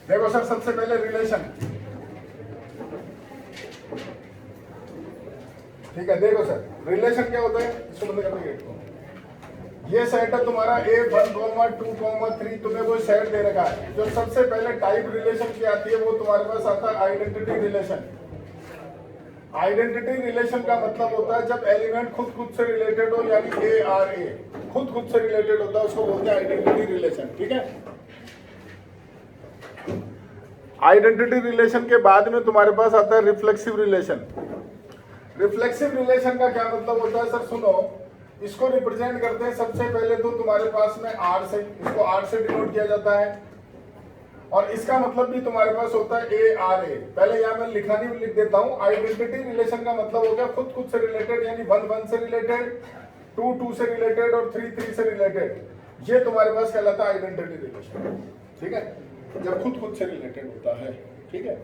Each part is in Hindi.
देखो सर, सबसे पहले रिलेशन, ठीक है। देखो सर, रिलेशन क्या होता है, इसको बंद करते गेट को। ये सेट है तुम्हारा A1, 2, 3, तुम्हें कोई सेट दे रखा है। जो सबसे पहले टाइप रिलेशन की आती है वो तुम्हारे पास आता है आइडेंटिटी रिलेशन। आइडेंटिटी रिलेशन का मतलब होता है जब एलिमेंट खुद खुद से रिलेटेड हो, यानी A और A खुद से रिलेटेड होता है, उसको बोलते हैं आइडेंटिटी रिलेशन, ठीक है। आइडेंटिटी रिलेशन के बाद में तुम्हारे पास आता है रिफ्लेक्सिव रिलेशन। रिफ्लेक्सिव रिलेशन का क्या मतलब होता है सर, सुनो, इसको रिप्रेजेंट करते हैं सबसे पहले तो तुम्हारे पास में R से, इसको R से डिनोट किया जाता है, और इसका मतलब भी तुम्हारे पास होता है A R A। पहले यहाँ मैं लिखा नहीं, लिख देता हूँ। आइडेंटिटी रिलेशन का मतलब हो गया खुद से रिलेटेड, यानी 1 से रिलेटेड, 2 से रिलेटेड और 3 से रिलेटेड। ये तुम्हारे पास कहलाता है आइडेंटिटी रिलेशन, ठीक है, जब खुद से रिलेटेड होता है, ठीक है।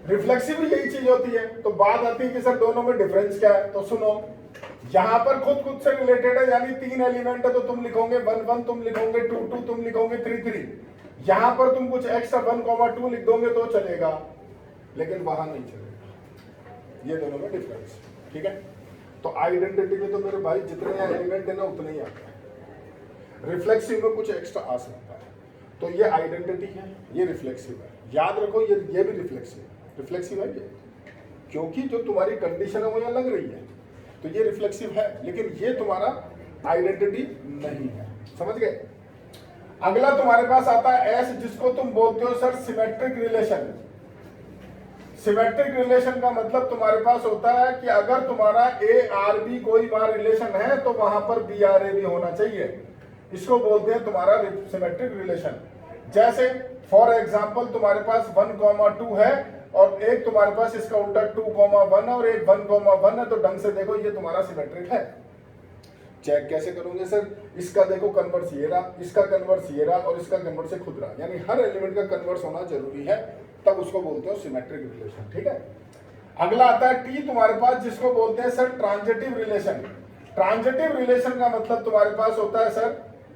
रिफ्लेक्सिव भी यही चीज होती है। तो बात आती है कि सर दोनों में डिफरेंस क्या है, तो सुनो, यहां पर खुद से रिलेटेड है, यानी 3 एलिमेंट है, तो तुम लिखोगे 1 तुम लिखोगे 2 तुम लिखोगे 3। यहां पर तुम कुछ एक्स्ट्रा 1, 2 लिख दोगे तो चलेगा, लेकिन वहां नहीं चलेगा। ये दोनों में डिफरेंस, ठीक है। तो आइडेंटिटी में तो मेरे भाई जितने एलिमेंट है ना उतने ही आते हैं। रिफ्लेक्सिव में कुछ एक्स्ट्रा आ सकता है। तो ये आइडेंटिटी है, ये रिफ्लेक्सिव है। याद रखो, ये भी रिफ्लेक्सिव है ये, क्योंकि जो तुम्हारी कंडीशन है वो यहाँ लग रही है, तो ये रिफ्लेक्सिव है, लेकिन ये तुम्हारा आइडेंटिटी नहीं है। समझ गए। अगला तुम्हारे पास आता है एस, जिसको तुम बोलते हो sir symmetric relation. Symmetric relation का मतलब तुम्हारे पास होता है कि अगर तुम्हारा ए आर बी कोई वहां रिलेशन है तो वहां पर बी आर ए भी होना चाहिए। इसको बोलते हैं तुम्हारा सिमेट्रिक रिलेशन। जैसे फॉर एग्जाम्पल तुम्हारे पास 1, 2 है, और एक तुम्हारे पास इसका उल्टा 2, 1 और एक 1, 1 है, तो ढंग से देखो ये तुम्हारा सिमेट्रिक है। चेक कैसे करोगे सर, इसका देखो कन्वर्स ये रहा, इसका कन्वर्स ये रहा, और इसका कन्वर्स से खुद रहा, यानी हर एलिमेंट का कन्वर्स होना जरूरी है, तब उसको बोलते हो सिमेट्रिक रिलेशन, ठीक है। अगला आता है टी तुम्हारे पास, जिसको बोलते हैं sir transitive relation. Transitive relation का मतलब तुम्हारे पास होता है सर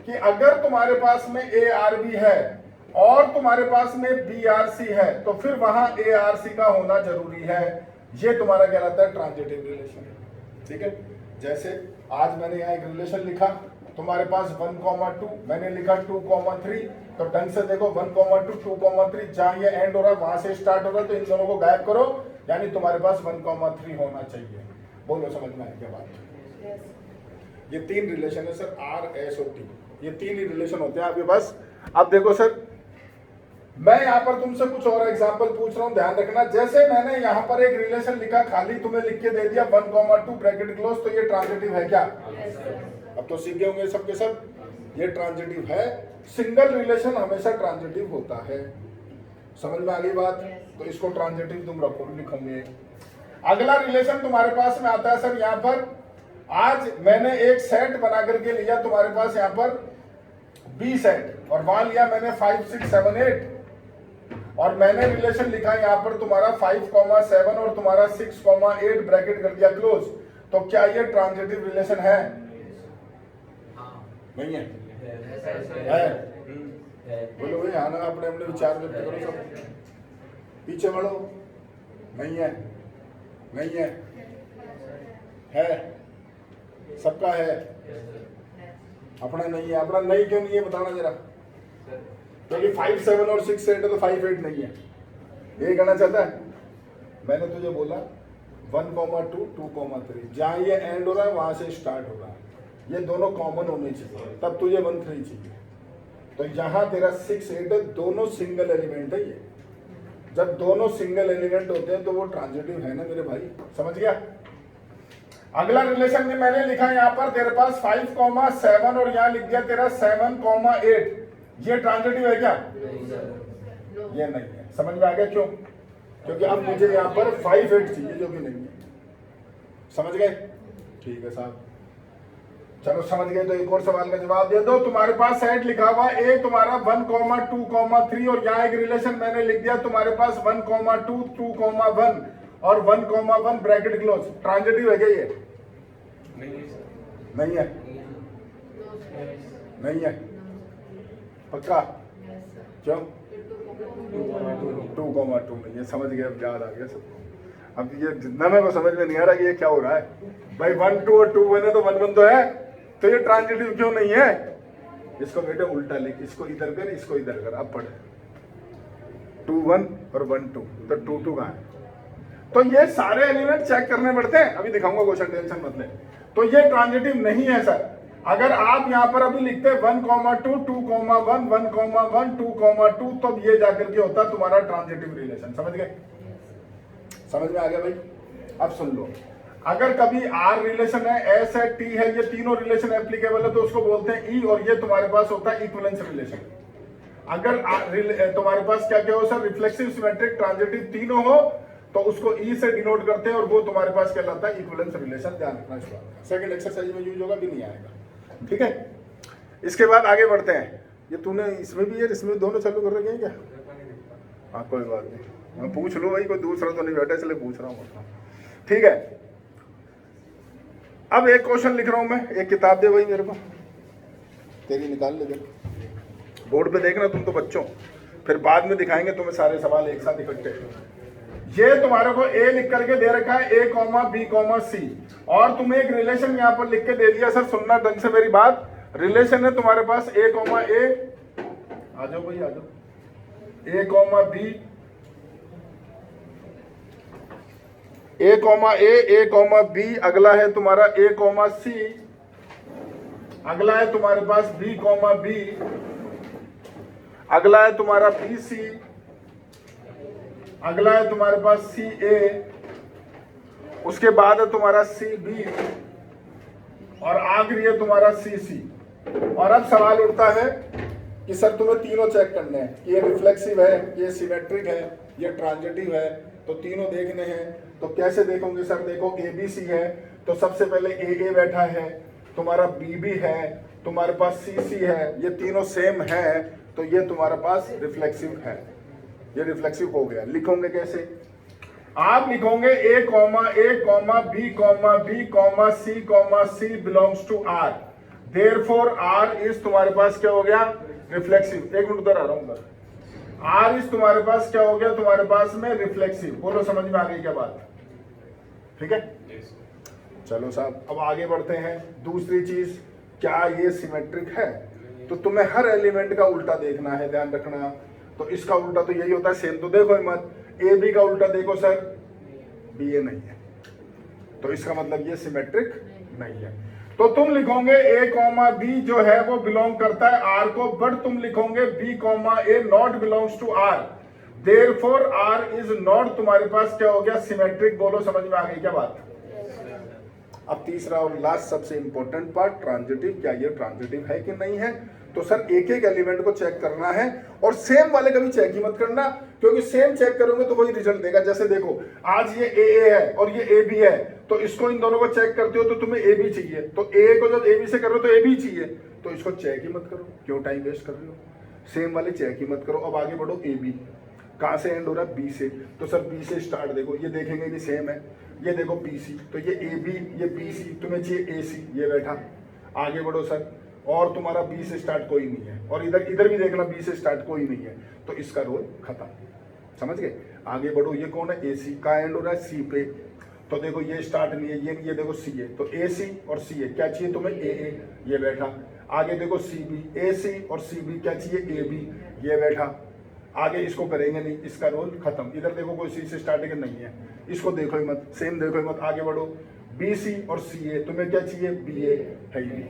कि अगर तुम्हारे पास में ए आर बी है और तुम्हारे पास में बी आर सी है, तो फिर वहां ए आर सी का होना जरूरी है। ये तुम्हारा कहलाता है ट्रांजिटिव रिलेशन, ठीक है। जैसे आज मैंने यहाँ एक रिलेशन लिखा, तुम्हारे पास 1, 2, मैंने लिखा 2, 3, तो ढंग से देखो 1, 2, 2, 3, जहां ये एंड हो रहा है वहां से स्टार्ट हो रहा है, तो इन दोनों को गायब करो, यानी तुम्हारे पास 1, 3 होना चाहिए। बोलो समझ में आए क्या बात। ये 3 रिलेशन है सर, आर एस और टी, ये 3 ही रिलेशन होते हैं आपके पास। अब देखो सर, मैं यहाँ पर तुमसे कुछ और एग्जांपल पूछ रहा हूँ, ध्यान रखना। जैसे मैंने यहाँ पर एक रिलेशन लिखा, खाली तुम्हें लिख के दे दिया 1, 2 ब्रैकेट क्लोज, तो ये ट्रांजिटिव है क्या? अब तो सीख गए होंगे सबके सब, ये ट्रांजिटिव है। सिंगल रिलेशन हमेशा ट्रांजिटिव होता है, समझ में आ गई बात। तो इसको ट्रांजिटिव तुम रखो, लिखोगे। अगला रिलेशन तुम्हारे पास में आता है सर, यहाँ पर आज मैंने एक सेट बना करके लिया तुम्हारे पास यहाँ पर बी सेट, और वहां लिया मैंने 5, 6, 7, 8, और मैंने रिलेशन लिखा यहाँ पर तुम्हारा 5, 7 और तुम्हारा 6, 8 ब्रैकेट कर दिया क्लोज। तो क्या ये ट्रांजिटिव रिलेशन है? नहीं है? बोलो भाई, हाँ ना, अपने अपने विचार व्यक्त करो सब, पीछे बढ़ो। नहीं है? नहीं है? है? सबका है, अपना नहीं है। अपना नहीं क्यों नहीं है बताना जरा, क्योंकि 5, 7 और 6, 8 है, तो 5, 8 नहीं है, ये कहना चाहता है। मैंने तुझे बोला 1, 2, 2, 3, जहां ये एंड हो रहा है वहां से स्टार्ट हो रहा है, ये दोनों कॉमन होने चाहिए, तब तुझे 1, 3 चाहिए। तो यहाँ तेरा 6, 8 है, दोनों सिंगल एलिमेंट है। ये जब दोनों सिंगल एलिमेंट होते हैं तो वो ट्रांजिटिव है ना मेरे भाई, समझ गया। अगला रिलेशन में मैंने लिखा यहाँ पर तेरे पास 5, 7 और यहाँ लिख दिया तेरा 7, 8, ये ट्रांजिटिव है क्या? ये नहीं है। समझ में आ गया क्यों? क्योंकि अब मुझे यहाँ पर 5, 8 चाहिए, जो कि नहीं है। समझ गए? ठीक है साहब, चलो समझ गए। तो एक और सवाल का जवाब दे दो। तुम्हारे पास सेट लिखा हुआ ए तुम्हारा 1, 2, 3, और यहाँ एक रिलेशन मैंने लिख दिया तुम्हारे पास 1, 2, 2, 1 और 1, 1 ब्रैकेट क्लोज। ट्रांजिटिव है क्या ये? नहीं है। नहीं है, पक्का? क्यों? 2,2 नहीं है, समझ गए, अब याद आ गया सबको। अब ये जितना मेरे को समझ में नहीं आ रहा कि ये क्या हो रहा है भाई। 1 2 और 2 1 है तो 1 1 तो है, तो ये ट्रांजिटिव क्यों नहीं है? इसको बेटे उल्टा लिख, इसको इधर कर, इसको इधर कर। अब पढ़ 2 1 और 1 2, तो 2 2 कहाँ है? तो ये सारे एलिमेंट चेक करने पड़ते हैं, अभी दिखाऊंगा क्वेश्चन, टेंशन मत ले। तो ये ट्रांजिटिव नहीं है सर। अगर आप यहाँ पर अभी लिखते 1, 2, 2, 1, 1, 1, 2, 2, तब ये जाकर के होता तुम्हारा ट्रांजिटिव रिलेशन। समझ गए? समझ में आ गया भाई? अब सुन लो, अगर कभी आर रिलेशन है, एस है, टी है, ये तीनों रिलेशन एप्लीकेबल है तो उसको बोलते हैं ई, और ये तुम्हारे पास होता है इक्विवेलेंस रिलेशन। अगर तुम्हारे पास क्या क्या हो सर, रिफ्लेक्सिव, सिमेट्रिक, ट्रांजिटिव तीनों हो तो उसको ई से डिनोट करते हैं, और वो तुम्हारे पास कहलाता है इक्विवेलेंस रिलेशन। ध्यान रखना इस बात। सेकंड एक्सरसाइज में यूज होगा, भी नहीं आएगा, ठीक है? इसके बाद आगे बढ़ते हैं। ये तूने इसमें भी है, इसमें दोनों चालू कर रखे हैं क्या? हाँ कोई बात नहीं, मैं पूछ लूँ भाई, कोई दूसरा तो नहीं बैठा इसलिए पूछ रहा हूँ, ठीक है? अब एक क्वेश्चन लिख रहा हूं मैं, एक किताब दे भाई मेरे को, तेरी निकाल ले, बोर्ड पे देखना तुम तो बच्चों, फिर बाद में दिखाएंगे तुम्हें सारे सवाल एक साथ इकट्ठे। ये तुम्हारे को ए लिख करके दे रखा है, ए कॉमा बी कॉमा सी, और तुम्हें एक रिलेशन यहां पर लिख के दे दिया। सर सुनना ढंग से मेरी बात, रिलेशन है तुम्हारे पास ए कॉमा ए, आ जाओ भाई आ जाओ, ए कॉमा बी, ए कॉमा ए कॉमा बी, अगला है तुम्हारा ए कॉमा सी, अगला है तुम्हारे पास बी कॉमा बी, अगला है तुम्हारा बी सी, अगला है तुम्हारे पास सी ए, उसके बाद है तुम्हारा सी बी, और आखिरी है तुम्हारा सी सी। और अब सवाल उठता है कि सर तुम्हें तीनों चेक करने हैं कि ये रिफ्लेक्सिव है, ये सिमेट्रिक है, ये ट्रांजिटिव है, तो तीनों देखने हैं। तो कैसे देखोगे सर? देखो ए बी सी है तो सबसे पहले ए बैठा है, तुम्हारा बी बी है, तुम्हारे पास सी सी है, ये तीनों सेम है, तो ये तुम्हारे पास रिफ्लेक्सिव है। ये रिफ्लेक्सिव हो गया। लिखोगे कैसे? आप लिखोगे A comma B comma B comma C belongs to R, therefore R is तुम्हारे पास क्या हो गया? रिफ्लेक्सिव। एक मिनट उधर आ रहा हूं, उधर आर इज तुम्हारे पास क्या हो गया? तुम्हारे पास में रिफ्लेक्सिव। बोलो समझ में आ गई क्या बात? ठीक है, चलो साहब अब आगे बढ़ते हैं। दूसरी चीज, क्या ये सिमेट्रिक है? तो तुम्हें हर एलिमेंट का उल्टा देखना है, ध्यान रखना। तो इसका उल्टा तो यही होता है, सेम तो देखो ही मत। ए बी का उल्टा देखो सर, बी ए नहीं है, तो इसका मतलब ये सिमेट्रिक नहीं है। तो तुम लिखोगे ए कॉमा बी जो है वो बिलोंग करता है आर को, बट तुम लिखोगे B comma A not belongs to R, therefore R is not तुम्हारे पास क्या हो गया? सिमेट्रिक। बोलो समझ में आ गई क्या बात? अब तीसरा और लास्ट सबसे इंपॉर्टेंट पार्ट, ट्रांजिटिव। क्या ये ट्रांजिटिव है कि नहीं है? तो सर एक एक एलिमेंट को चेक करना है, और सेम वाले कभी चेक ही मत करना, क्योंकि सेम चेक करोगे तो वही रिजल्ट देगा। जैसे देखो आज ये ए है और ये ए बी है, तो इसको इन दोनों को चेक करते हो तो तुम्हें ए बी चाहिए, तो ए को जब ए बी से कर रहे हो तो ए बी चाहिए, तो इसको चेक ही मत करो, क्यों टाइम वेस्ट कर रहे हो? सेम वाले चेक ही मत करो। अब आगे बढ़ो, ए बी कहाँ से एंड हो रहा है? बी से, तो सर बी से स्टार्ट देखो, ये देखेंगे कि सेम है। ये देखो बी सी, तो ये ए बी, ये बी सी, तुम्हें चाहिए ए सी, ये बैठा। आगे बढ़ो सर, और तुम्हारा बी से स्टार्ट कोई नहीं है, और इधर भी देखना बी से स्टार्ट कोई नहीं है, तो इसका रोल खत्म। समझ गए? आगे बढ़ो, ये कौन है? ए सी का एंड हो रहा है सी पे, तो देखो ये स्टार्ट नहीं है, ये देखो सी है, तो ए सी और सी है, क्या चाहिए तुम्हें? ए, ये बैठा। आगे देखो सी बी, ए सी और सी बी, क्या चाहिए? ए बी, ये बैठा। आगे इसको करेंगे नहीं, इसका रोल खत्म। इधर देखो कोई सी से स्टार्टिंग नहीं है, इसको देखो ही मत, सेम देखो ही मत। आगे बढ़ो, बी सी और सी ए, तुम्हें क्या चाहिए? बी ए है ही नहीं,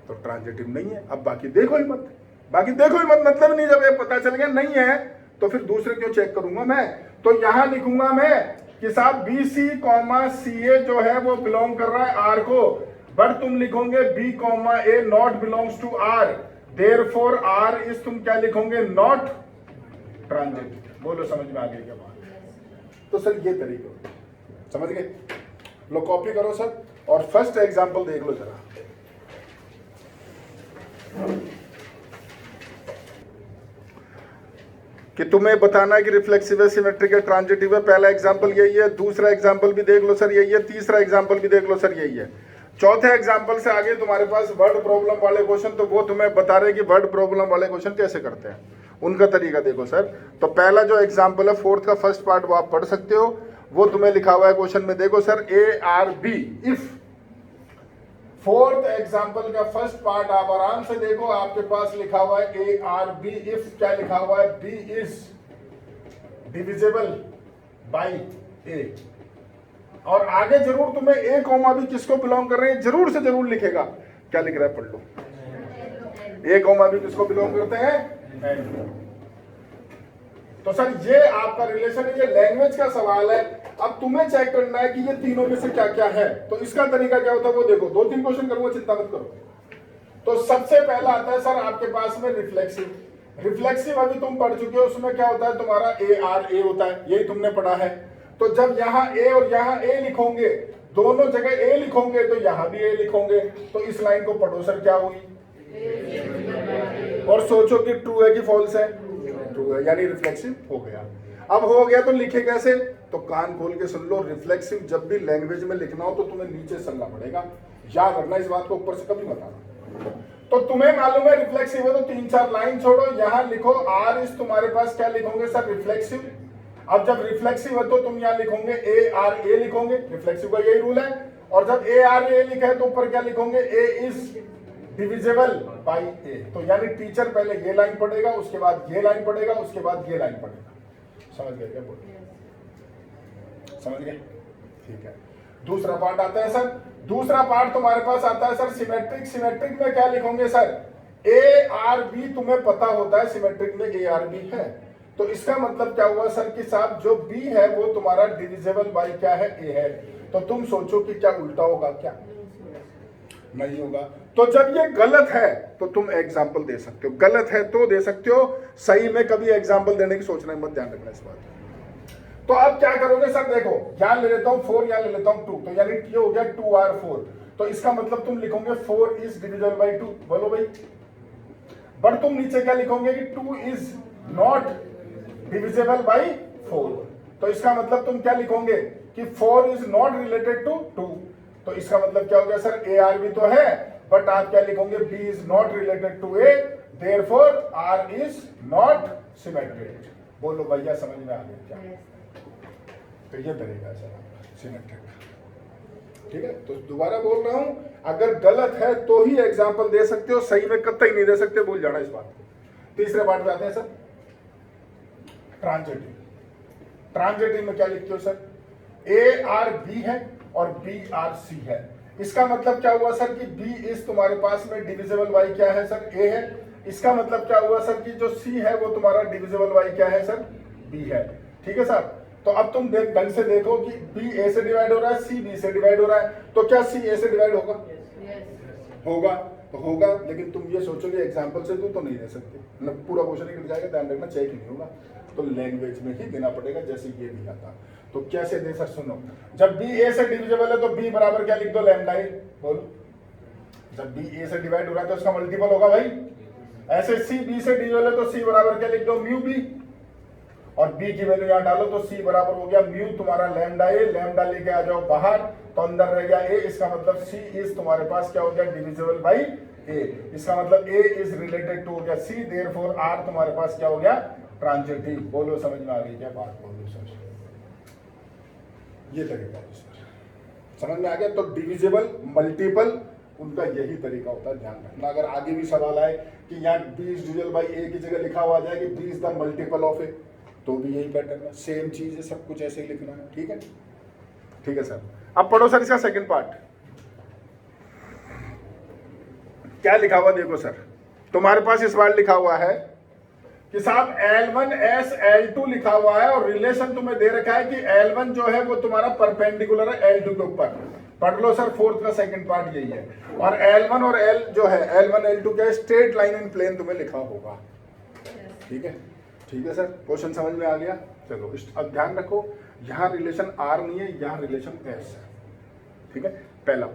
तो ट्रांजिटिव नहीं है। अब बाकी देखो ही मत, बाकी देखो ही मत, मतलब नहीं। जब ये पता चल गया नहीं है तो फिर दूसरे क्यों चेक करूंगा मैं? तो यहां लिखूंगा मैं कि साहब बी सी कॉमा सी ए जो है वो बिलोंग कर रहा है आर को, बट तुम लिखोगे B comma A not belongs to R, therefore R is, तुम क्या लिखोगे? Not transitive. बोलो समझ में आ गई क्या बात? तो सर ये तरीका समझ गए? लो कॉपी करो सर, और फर्स्ट एग्जांपल देख लो जरा। कि तुम्हें बताना है कि रिफ्लेक्सिव है, सिमेट्रिक है, ट्रांजिटिव है। पहला एग्जांपल यही है, दूसरा एग्जांपल भी देख लो सर यही है, तीसरा एग्जांपल भी देख लो सर यही है। चौथे एग्जाम्पल से आगे तुम्हारे पास वर्ड प्रॉब्लम वाले क्वेश्चन, तो वो तुम्हें बता रहे कि वर्ड प्रॉब्लम वाले क्वेश्चन कैसे करते हैं, उनका तरीका देखो सर। तो पहला जो एग्जाम्पल है फोर्थ का फर्स्ट पार्ट वो आप पढ़ सकते हो, वो तुम्हें लिखा हुआ है क्वेश्चन में, देखो sir A R B if. Fourth example का फर्स्ट पार्ट आप आराम से देखो, आपके पास लिखा हुआ है ए आर बी इफ, क्या लिखा हुआ है, बी इज डिविजिबल बाई ए। और आगे जरूर तुम्हें ए कॉमा भी किसको बिलोंग कर रहे हैं जरूर से जरूर लिखेगा, क्या लिख रहा है पढ़ लो। ए कॉमा भी किसको बिलोंग करते हैं। तो सर ये आपका रिलेशन है, ये लैंग्वेज का सवाल है। अब तुम्हें चेक करना है कि ये तीनों में से क्या क्या है। तो इसका तरीका क्या होता है वो देखो, 2-3 क्वेश्चन करूंगा, चिंता मत करो। तो सबसे पहला आता है सर आपके पास में रिफ्लेक्सिव। रिफ्लेक्सिव अभी तुम पढ़ चुके हो, उसमें क्या होता है तुम्हारा ए आर ए होता है, यही तुमने पढ़ा है। तो जब यहाँ ए और यहाँ ए लिखोगे, दोनों जगह ए लिखोगे तो यहाँ भी ए लिखोगे, तो इस लाइन को पढ़ो सर क्या हुई, और सोचो कि ट्रू है कि फॉल्स है, ट्रू है, यानी रिफ्लेक्सिव हो गया। अब हो गया तो लिखे कैसे, तो कान खोल के सुन लो। रिफ्लेक्सिव जब भी लैंग्वेज में लिखना हो तो तुम्हें नीचे चलना पड़ेगा, याद रखना इस बात को, ऊपर से कभी मत आना। तो तुम्हें मालूम है रिफ्लेक्सिव है तो 3-4 लाइन छोड़ो, यहां लिखो आर इज, तुम्हारे पास क्या लिखोगे सर रिफ्लेक्सिव। अब जब रिफ्लेक्सिव है तो तुम यहां लिखोगे ए आर ए लिखोगे, रिफ्लेक्सिव का यही रूल है। और जब ए आर ए लिखा है तो ऊपर क्या लिखोगे, ए इज डिविजिबल बाई ए। तो यानी टीचर पहले ये लाइन पढ़ेगा, उसके बाद ये लाइन पढ़ेगा, उसके बाद ये लाइन पढ़ेगा। समझ गए क्या बोल, समझ गए, ठीक है। दूसरा पार्ट आता है सर, दूसरा पार्ट तुम्हारे पास आता है सर सिमेट्रिक। सिमेट्रिक में क्या लिखोगे सर, ए आर बी, तुम्हें पता होता है सिमेट्रिक में ए आर बी है, तो इसका मतलब क्या हुआ सर कि साहब जो बी है वो तुम्हारा डिविजिबल बाई क्या है, ए है। तो तुम सोचो कि क्या उल्टा होगा, क्या नहीं होगा। तो जब ये गलत है तो तुम एग्जाम्पल दे सकते हो, गलत है तो दे सकते हो, सही में कभी एग्जाम्पल देने की सोचना मत, ध्यान रखना इस बात। तो अब क्या करोगे सर, देखो यहां ले लेता हूं 4, यहां ले लेता हूं 2, तो यानी ये हो गया 2R4। तो इसका मतलब तुम लिखोगे 4 इज डिविजिबल बाई 2, बोलो भाई। बट तुम नीचे क्या लिखोगे कि 2 इज नॉट डिविजिबल बाई 4। तो इसका मतलब तुम क्या लिखोगे कि 4 इज नॉट रिलेटेड टू 2। तो इसका मतलब क्या हो गया सर, ए आर बी तो है, बट आप क्या लिखोगे, B is not related to A, therefore R is not symmetric. बोलो भैया समझ में आ गया क्या। तो ये तरीका सर सिमेट्रिक, ठीक है। तो दोबारा बोल रहा हूं, अगर गलत है तो ही एग्जाम्पल दे सकते हो, सही में कतई नहीं दे सकते, भूल जाना इस बात को। तीसरे पार्ट में आते हैं सर ट्रांजिटिव। ट्रांजिटिव में क्या लिखते हो सर, ए आर बी है और बी आर सी है। इसका मतलब क्या हुआ सर कि बी इज तुम्हारे पास में डिविजिबल बाई क्या है सर, ए है। इसका मतलब क्या हुआ सर कि जो सी है वो तुम्हारा डिविजिबल बाई क्या है सर, बी है, ठीक है सर। तो अब तुम ढंग से देखो कि बी ए से डिवाइड हो रहा है, सी बी से डिवाइड हो रहा है, तो क्या सी ए से डिवाइड होगा, होगा, तो होगा। लेकिन तुम ये सोचोगे एग्जाम्पल से तो नहीं दे सकते, मतलब पूरा क्वेश्चन ही कट जाएगा, ध्यान रखना, चेक नहीं होगा, तो लैंग्वेज में ही देना पड़ेगा जैसे ये दिया था। तो कैसे दे सर, सुनो, जब बी ए से डिविजिबल है तो बी बराबर क्या लिख दो, लैम्डा ए, बोलो। जब बी ए से डिवाइड हो रहा है तो उसका मल्टीपल होगा भाई। ऐसे सी बी से डिविजिबल है तो सी बराबर क्या लिख दो, म्यू बी, और बी की वैल्यू यहां डालो तो सी बराबर हो गया म्यू तुम्हारा लैम्डा ए। लैम्डा लेके आ जाओ बाहर, तो अंदर रह गया ए। इसका मतलब सी इज तुम्हारे पास क्या हो गया, डिविजिबल बाई ए। इसका मतलब ए इज रिलेटेड टू हो गया सी, देयरफॉर आर तुम्हारे पास क्या हो गया, ट्रांजिटिव। बोलो समझ में आ गई क्या बात, बोलो सर। ये तरीका है सर, समझ में आ गया। तो डिविजिबल मल्टीपल उनका यही तरीका होता है, ध्यान रखना। अगर आगे भी सवाल आए कि यहाँ B is divisible by A की जगह लिखा हुआ जाए कि B is the multiple of A, तो भी यही पैटर्न है, सेम चीज है, सब कुछ ऐसे ही लिखना है, ठीक है, ठीक है सर। अब पढ़ो सर इसका सेकंड पार्ट, क्या लिखा हुआ देखो सर। तुम्हारे पास इस बार लिखा हुआ है कि साहब L1 S L2 लिखा हुआ है, और रिलेशन तुम्हें दे रखा है कि L1 जो है वो तुम्हारा परपेंडिकुलर है L2 के ऊपर। पढ़ लो सर, फोर्थ का सेकंड पार्ट यही है। और L1 और L जो है L1 L2 क्या स्ट्रेट लाइन इन प्लेन तुम्हें लिखा होगा, ठीक है, ठीक है सर। क्वेश्चन समझ में आ गया। चलो अब ध्यान रखो, यहाँ रिलेशन R नहीं है, यहाँ रिलेशन S है, ठीक है। पहला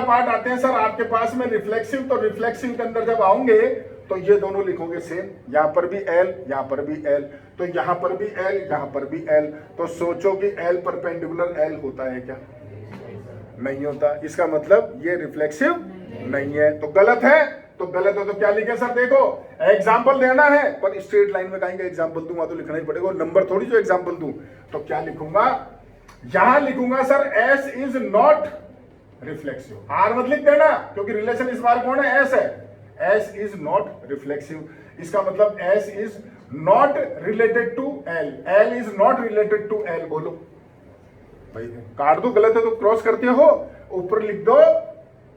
पार्ट आते हैं सर आपके पास में रिफ्लेक्सिव। तो रिफ्लेक्सिव के अंदर जब आओगे तो ये दोनों लिखोगे सेम, यहाँ पर भी L, यहाँ पर भी L, तो यहाँ पर भी L, यहाँ पर भी L। तो सोचो कि L परपेंडिकुलर L होता है क्या, नहीं होता, इसका मतलब ये रिफ्लेक्सिव नहीं है। तो गलत है, तो गलत है तो क्या लिखे सर? देखो एग्जाम्पल देना है, पर स्ट्रेट लाइन में कहीं का एग्जाम्पल दूंगा तो लिखना ही पड़ेगा, नंबर थोड़ी जो एग्जाम्पल दूं। तो क्या लिखूंगा? यहां लिखूंगा sir S is not reflexive. R मत लिख देना, क्योंकि रिलेशन इस बार कौन है? एस है। एस इज नॉट रिफ्लेक्सिव, इसका मतलब S is not related to L, L is not related to L. बोलो भाई, काट दो, गलत है तो क्रॉस करते हो, ऊपर लिख दो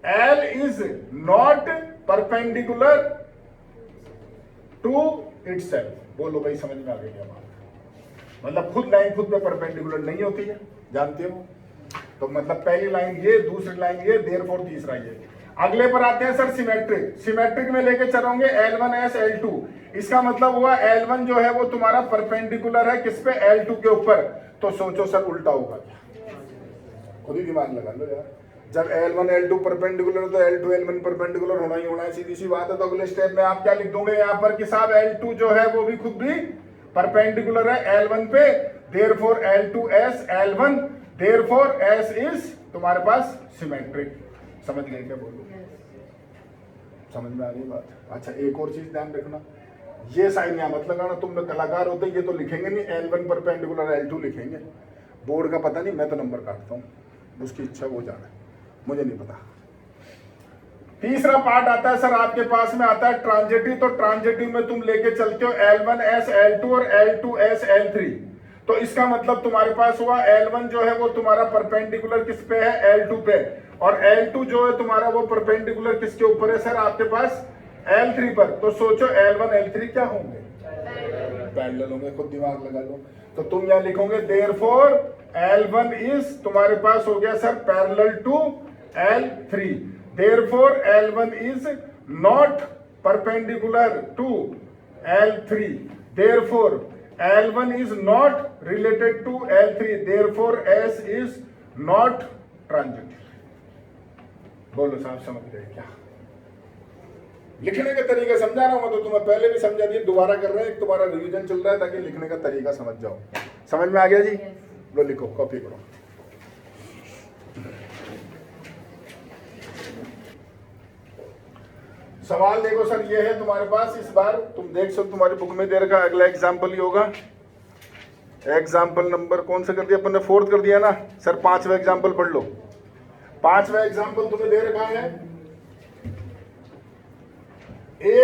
L is not perpendicular to itself. बोलो भाई, समझ में आ गई क्या बात? मतलब खुद लाइन खुद पे परपेंडिकुलर नहीं होती है, जानते हो? तो मतलब पहली लाइन ये, दूसरी लाइन ये, देयरफॉर तीसरा ये। अगले पर आते हैं सर सिमेट्रिक। सिमेट्रिक में लेके चलोगे L1S L2, इसका मतलब हुआ L1 जो है वो तुम्हारा परपेंडिकुलर है किस पे? L2 के ऊपर। तो सोचो सर उल्टा होगा क्या? खुद ही दिमाग लगा लो यार। जब L1 L2 परपेंडिकुलर तो L2 L1 परपेंडिकुलर होना ही होना है, सीधी सी बात है। तो अगले स्टेप में आप क्या लिख दोगे यहाँ पर कि साहब L2 जो है वो भी खुद भी परपेंडिकुलर है L1 पे, therefore L2S L1, therefore S is तुम्हारे पास सिमेट्रिक। समझ गए क्या? बोलो, समझ में आ गई बात? अच्छा, एक और चीज ध्यान रखना, ये साइन यहां मत लगाना, तुम कलाकार होते ये तो लिखेंगे नहीं L1 परपेंडिकुलर L2 लिखेंगे, बोर्ड का पता नहीं, मैं तो नंबर काटता हूँ, उसकी इच्छा वो जाने, मुझे नहीं पता। तीसरा पार्ट आता है सर आपके पास में आता है ट्रांजिटिव। तो ट्रांजिटिव में तुम लेके चलते हो L1S L2 और L2S L3। तो इसका मतलब तुम्हारे पास हुआ L1 जो है वो तुम्हारा परपेंडिकुलर किस पे है? L2 पे, और L2 जो है तुम्हारा वो परपेंडिकुलर किसके ऊपर है सर? आपके पास L3 पर। तो सोचो L1 L3 क्या होंगे? पैरेलल होंगे, खुद दिमाग लगा लो। तो तुम यहां लिखोगे देयरफॉर L1 इज तुम्हारे पास हो गया sir parallel to L3, therefore L1 is not perpendicular to L3, therefore L1 is not related to L3, therefore S is not transitive। बोलो साहब, समझ गए क्या? लिखने का तरीका समझा रहा हूं, तो तुम्हें पहले भी समझा दिया, दोबारा कर रहे हैं, तुम्हारा रिवीजन चल रहा है ताकि लिखने का तरीका समझ जाओ। समझ में आ गया जी? लो लिखो, कॉपी करो। सवाल देखो सर, ये है तुम्हारे पास, इस बार तुम देख सकते तुम्हारी बुक में दे रखा, अगला एग्जाम्पल ही होगा। एग्जाम्पल नंबर कौन सा कर दिया अपन ने? 4th कर दिया ना सर। 5वां एग्जाम्पल पढ़ लो। 5वां एग्जाम्पल तुम्हें दे रखा है A,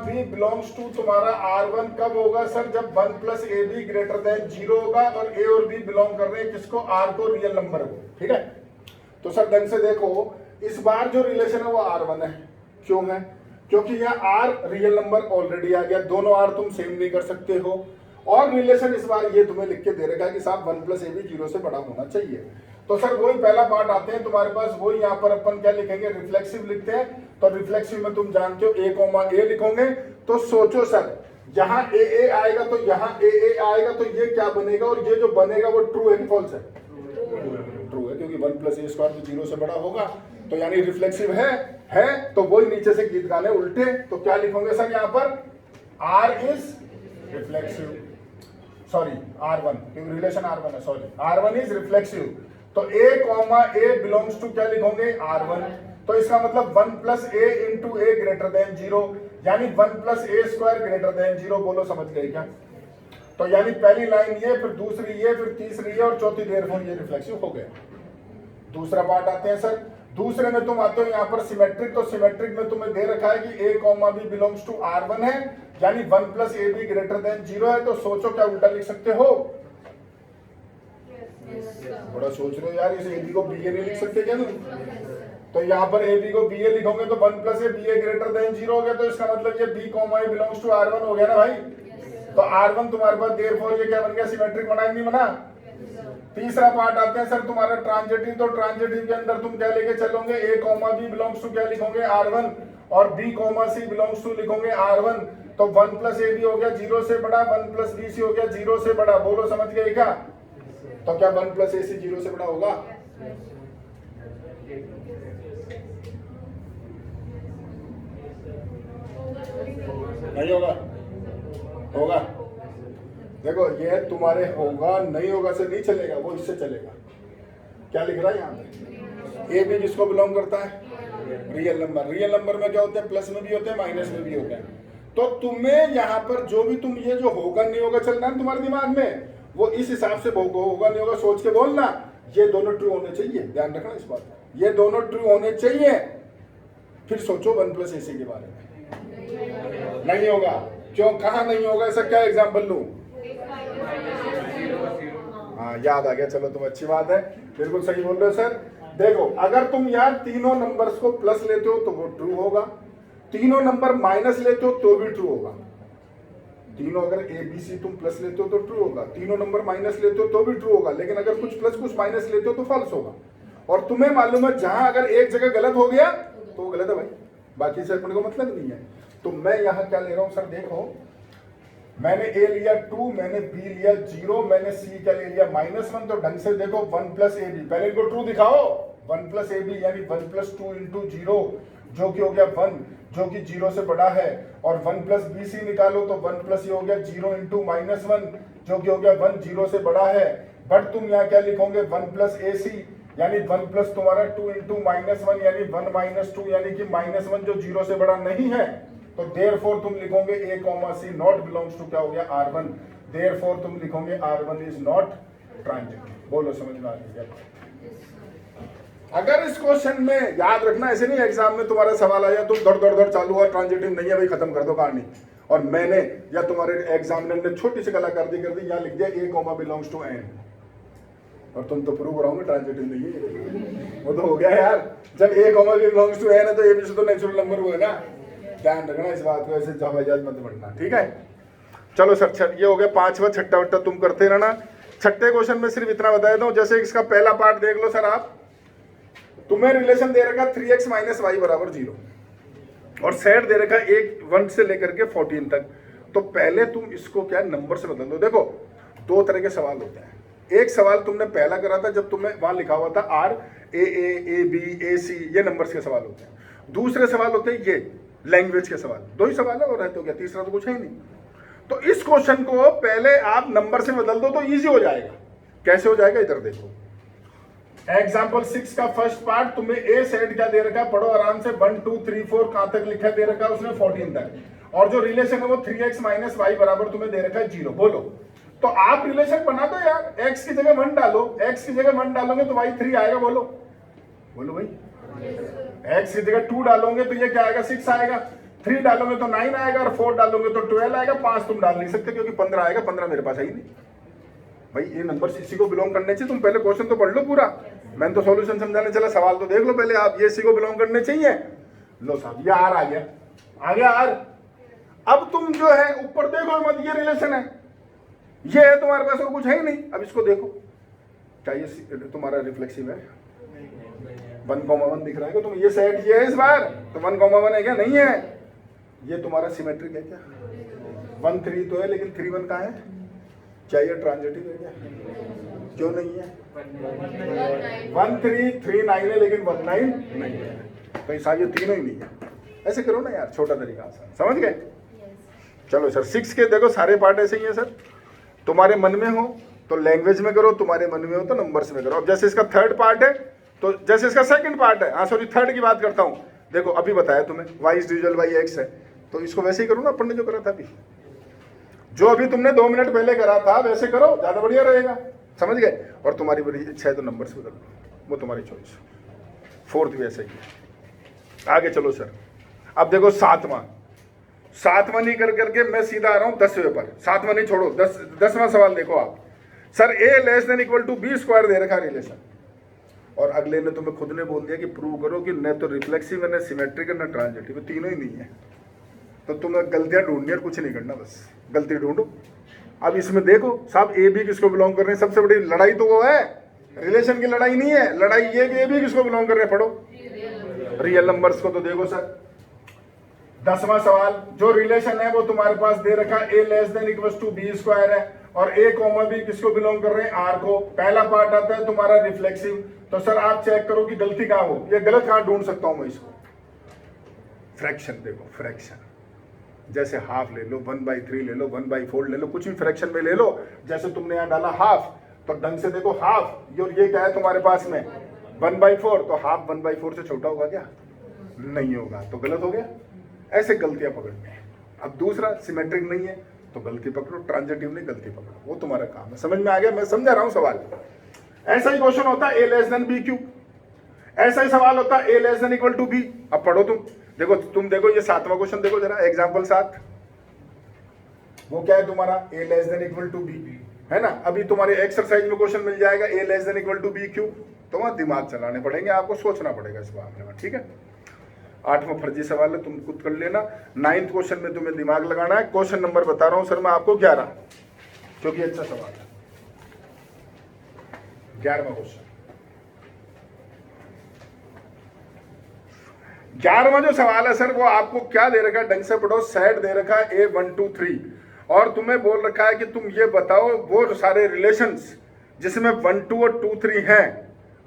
B बिलोंग्स टू तुम्हारा R1 कब होगा सर? जब 1 + AB ग्रेटर देन 0 होगा, और A और B बिलोंग कर रहे हैं किसको? R को, रियल नंबर को। ठीक है, तो सर ढंग से देखो, इस बार जो रिलेशन है वो R1 है। क्यों है? क्योंकि यहाँ R रियल नंबर ऑलरेडी आ गया, दोनों R तुम सेम नहीं कर सकते हो, और रिलेशन इस बार ये तुम्हें लिख के दे रखा है कि साहब 1 + AB 0 से बड़ा होना चाहिए। तो सर वही पहला पार्ट आते हैं तुम्हारे पास, वही यहाँ पर अपन क्या लिखेंगे? रिफ्लेक्सिव लिखते हैं। तो रिफ्लेक्सिव में तुम जानते हो A, लिखोगे। तो सोचो सर, यहाँ A आएगा तो यहाँ A आएगा, तो ये क्या बनेगा? और ये जो बनेगा वो ट्रू है कि फॉल्स है? ट्रू है, क्योंकि 1 + A² तो 0 से बड़ा होगा, तो यानी रिफ्लेक्सिव है। तो वही नीचे से गीत गाने उल्टे। तो क्या लिखोगे सर यहाँ पर? R is reflexive, sorry R1, क्योंकि रिलेशन R1 है, सॉरी R1 इज रिफ्लेक्सिव। तो A, बिलोंग्स टू क्या लिखोगे? R1। तो इसका मतलब 1 + A × A ग्रेटर देन 0, यानी 1 + A² ग्रेटर देन 0। बोलो, समझ गए क्या? तो यानी पहली लाइन ये, फिर दूसरी ये, फिर तीसरी ये, और चौथी देयरफॉर ये रिफ्लेक्सिव हो गया। दूसरा पार्ट आते हैं सर। दूसरे में तुम आते हो यहाँ पर सिमेट्रिक। तो सिमेट्रिक में तुम्हें दे रखा है कि A, B belongs to R1 है, यानी 1 + AB ग्रेटर देन 0 है। तो सोचो क्या उल्टा लिख सकते हो? बड़ा सोच रहे हो यार, इस AB को BA नहीं लिख सकते क्या तुम? तो यहाँ पर AB को BA लिखोगे तो 1 + A BA ग्रेटर देन 0 हो गया। तो इसका मतलब ये B, A belongs to R1 हो गया ना भाई। तो R1 तुम्हारे पास देयरफॉर ये क्या बन गया? सिमेट्रिक बना नहीं बना? तीसरा पार्ट आते हैं सर तुम्हारा ट्रांजिटिव। तो ट्रांजिटिव के अंदर तुम क्या लेके चलोगे? A, B बिलोंग्स टू क्या लिखोगे? R1, और B, C बिलोंग्स टू लिखोगे R1। तो 1 + AB हो गया 0 से बड़ा, 1 + BC हो गया 0 से बड़ा। बोलो, समझ गए क्या? तो क्या 1 + AC 0 से बड़ा होगा? नहीं होगा? होगा? देखो, ये तुम्हारे होगा नहीं होगा से नहीं चलेगा, वो इससे चलेगा। क्या लिख रहा है यहाँ पे? ए बी किसको बिलोंग करता है? Real number. रियल नंबर में क्या होते हैं? प्लस में भी होते हैं, माइनस में भी होते हैं। तो तुम्हें यहाँ पर जो भी तुम ये जो होगा नहीं होगा चल रहा है तुम्हारे दिमाग में, वो इस हिसाब से होगा नहीं होगा सोच के बोलना। ये दोनों ट्रू होने चाहिए, ध्यान रखना इस बात का, ये दोनों ट्रू होने चाहिए। फिर सोचो 1 + AC के बारे में। नहीं होगा। क्यों? कहाँ नहीं होगा? ऐसा क्या एग्जाम्पल लूं? हाँ याद आ गया, चलो तुम अच्छी बात है, बिल्कुल सही बोल रहे हो सर। देखो अगर तुम यार तीनों नंबर्स को प्लस लेते हो तो वो ट्रू होगा, तीनों नंबर माइनस लेते हो तो भी ट्रू होगा। तीनों अगर ए बी सी तुम प्लस लेते हो तो ट्रू होगा, तीनों नंबर माइनस लेते हो तो भी ट्रू होगा, लेकिन अगर कुछ प्लस कुछ माइनस लेते हो तो फॉल्स होगा। और तुम्हें मालूम है जहां अगर एक जगह गलत हो गया तो गलत है भाई, बाकी से अपने को मतलब नहीं है। तो मैं यहाँ क्या ले रहा हूँ सर, देखो मैंने ए लिया 2, मैंने बी लिया 0, मैंने सी क्या ले लिया -1। तो ढंग से देखो 1 + AB, पहले इनको ट्रू दिखाओ। 1 + AB यानी 1 + 2 × 0 जो कि हो गया 1, जो कि 0 से बड़ा है। और 1 + BC निकालो तो 1 + ये हो गया 0 × -1 जो कि हो गया 1, 0 से बड़ा है। बट तुम यहाँ क्या लिखोगे? 1 + AC यानी 1 + तुम्हारा 2 × -1 यानी 1 - 2 यानी कि -1 जो 0 से बड़ा नहीं है। तो देयरफॉर तुम लिखोगे A, C not belongs to क्या हो गया? R1। देयरफॉर तुम लिखोगे R1 इज नॉट ट्रांजिटिव। बोलो समझ में आ गया? अगर इस क्वेश्चन में याद रखना, ऐसे नहीं एग्जाम में तुम्हारा सवाल आया तुम दौड़ चालू हुआ, ट्रांजिटिव नहीं है भाई, खत्म कर दो कहानी। और मैंने या तुम्हारे एग्जामिनर ने छोटी सी कलाकारी कर दी, यहाँ लिख दिया A, बिलोंग्स टू N, और तुम तो प्रूव कराओगे ट्रांजिटिव नहीं है। वो तो हो गया यार, जब A, बिलोंग्स टू N है तो A, B से तो नेचुरल नंबर हुआ ना। ध्यान रखना इस बात को, ऐसे जवाब मत बढ़ना, ठीक है। चलो सर, ये हो गया 5वां। छठा वट्टा तुम करते रहना। छठे क्वेश्चन में सिर्फ इतना बता देता हूं, जैसे इसका पहला पार्ट देख लो सर आप, तुम्हें रिलेशन दे रखा 3x - y = 0 और सेट दे रखा 1 से लेकर के 14 तक। तो पहले तुम इसको क्या नंबर से बदल दो। देखो 2 तरह के सवाल होते हैं। एक सवाल तुमने पहला करा था जब तुम्हें वहां लिखा हुआ था R, A, B, AC, ये नंबर्स के सवाल होते हैं। दूसरे सवाल होते हैं ये लैंग्वेज के सवाल। 2 ही सवाल है और रहते हो गया, तीसरा तो कुछ है ही नहीं। तो इस क्वेश्चन को पहले आप नंबर से बदल दो तो इजी हो जाएगा। कैसे हो जाएगा? इधर देखो, एग्जाम्पल 6 का फर्स्ट पार्ट तुम्हें ए सेट क्या दे रखा, पढ़ो आराम से। 1 2 3 4 कहां तक लिखा दे रखा है उसने? 14 तक। और जो रिलेशन है वो 3x - y = तुम्हें दे रखा है 0। बोलो, तो आप रिलेशन बना दो यार। x की जगह 1 डालो, x की जगह 1 डालोगे तो y 3 आएगा। बोलो बोलो भाई। x की जगह 2 डालोगे तो ये क्या आएगा? 6 आएगा। 3 डालोगे तो 9 आएगा और 4 डालोगे तो 12 आएगा। 5 तुम डाल नहीं सकते क्योंकि 15 आएगा। 15 मेरे पास है ही नहीं भाई। ये नंबर इसी को बिलोंग करने चाहिए। तुम पहले क्वेश्चन तो पढ़ लो पूरा, मैंने तो सॉल्यूशन समझाने चला, सवाल तो देख लो पहले आप। ये इसी को बिलोंग करने चाहिए। लो साहब, ये आर आ गया आर। अब तुम जो है ऊपर देखो मत, ये रिलेशन है, ये है तुम्हारे पास और कुछ है ही नहीं। अब इसको देखो, क्या ये तुम्हारा रिफ्लेक्सिव है? 1,1 दिख रहा है क्या तुम्हें? ये सेट ये है इस बार, तो 1,1 है क्या? नहीं है। ये तुम्हारा सिमेट्रिक है क्या? 1 3 तो है, लेकिन 3 1 कहाँ है? क्या ये ट्रांजिटिव है क्या? क्यों नहीं है? 1 3 3 9 है, लेकिन 1 9 नहीं है। तो साहब ये तीनों ही नहीं है। ऐसे करो ना यार, छोटा तरीका आसान, समझ गए? चलो सर 6 के देखो सारे पार्ट ऐसे ही है सर। तुम्हारे मन में हो तो लैंग्वेज में करो, तुम्हारे मन में हो तो नंबर्स में करो। अब जैसे इसका थर्ड पार्ट है तो जैसे इसका सेकंड पार्ट है, हाँ सॉरी थर्ड की बात करता हूँ। देखो अभी बताया तुम्हें y is divisible by x है, तो इसको वैसे ही करो ना अपन ने जो करा था अभी, जो अभी तुमने 2 मिनट पहले करा था वैसे करो, ज्यादा बढ़िया रहेगा। समझ गए? और तुम्हारी बड़ी इच्छा है तो नंबर से बदल लो, वो तुम्हारी चॉइस। फोर्थ भी ऐसे ही है। आगे चलो सर। अब देखो सातवां नहीं कर करके मैं सीधा आ रहा हूँ 10वें पर। 7वां नहीं छोड़ो, 10वां सवाल देखो आप। सर a <= b² दे रखा रिलेशन, और अगले ने तुम्हें खुद ने बोल दिया कि प्रूव करो कि न तो रिफ्लेक्सिव है, न सिमेट्रिक है, न ट्रांजिटिव, तीनों ही नहीं है। तो तुम्हें गलतियां ढूंढनी है, कुछ नहीं करना, बस गलती ढूंढो। अब इसमें देखो साहब ए बी किसको बिलोंग कर रहे हैं? सबसे बड़ी लड़ाई तो वो है, रिलेशन की लड़ाई नहीं है। लड़ाई ये कि ए बी किसको बिलोंग कर रहे हैं, पढ़ो रियल नंबर्स को। तो देखो सर 10वां सवाल, जो रिलेशन है वो तुम्हारे पास दे रखा a <= b² है, और a, b किसको बिलोंग कर रहे हैं? r को। पहला पार्ट आता है तुम्हारा रिफ्लेक्सिव। तो सर आप चेक करो कि गलती कहाँ हो, ये गलत कहाँ ढूंढ सकता हूं मैं इसको? फ्रैक्शन देखो, फ्रैक्शन जैसे हाफ ले लो, 1/3 ले लो, 1/4 ले लो, कुछ भी फ्रैक्शन में ले लो। जैसे तुमने यहाँ डाला हाफ, तो ढंग से देखो हाफ, और ये क्या है तुम्हारे पास में 1/4, तो हाफ 1/4 से छोटा होगा क्या? नहीं होगा, तो गलत हो गया। ऐसे गलतियां पकड़नी है। अब दूसरा, सिमेट्रिक नहीं है तो गलती पकड़ो, ट्रांजिटिव नहीं गलती पकड़ो, वो तुम्हारा काम है। समझ में आ गया? मैं समझा रहा हूं सवाल। ऐसा ही क्वेश्चन होता है a<b3। ऐसा ही सवाल होता है a<=b। अब पढ़ो तुम देखो ये 7वां क्वेश्चन देखो जरा, एग्जाम्पल 7। वो क्या है तुम्हारा a<=b, है ना। अभी तुम्हारे एक्सरसाइज में क्वेश्चन मिल जाएगा a<=b क्यों, तो वहां दिमाग चलाने पड़ेंगे, आपको सोचना पड़ेगा इस मामले में, ठीक है। 8वां फर्जी सवाल है, तुम खुद कर लेना। 9th क्वेश्चन में तुम्हें दिमाग लगाना है। क्वेश्चन नंबर बता रहा हूं सर मैं आपको 11, क्योंकि अच्छा सवाल है। 11वां क्वेश्चन, 11वां जो सवाल है सर, वो आपको क्या दे रखा है, ढंग से पढ़ो। सेट दे रखा है A1 2 3 और तुम्हें बोल रखा है कि तुम ये बताओ वो सारे रिलेशंस जिसमें 1 2 और 2 3 हैं,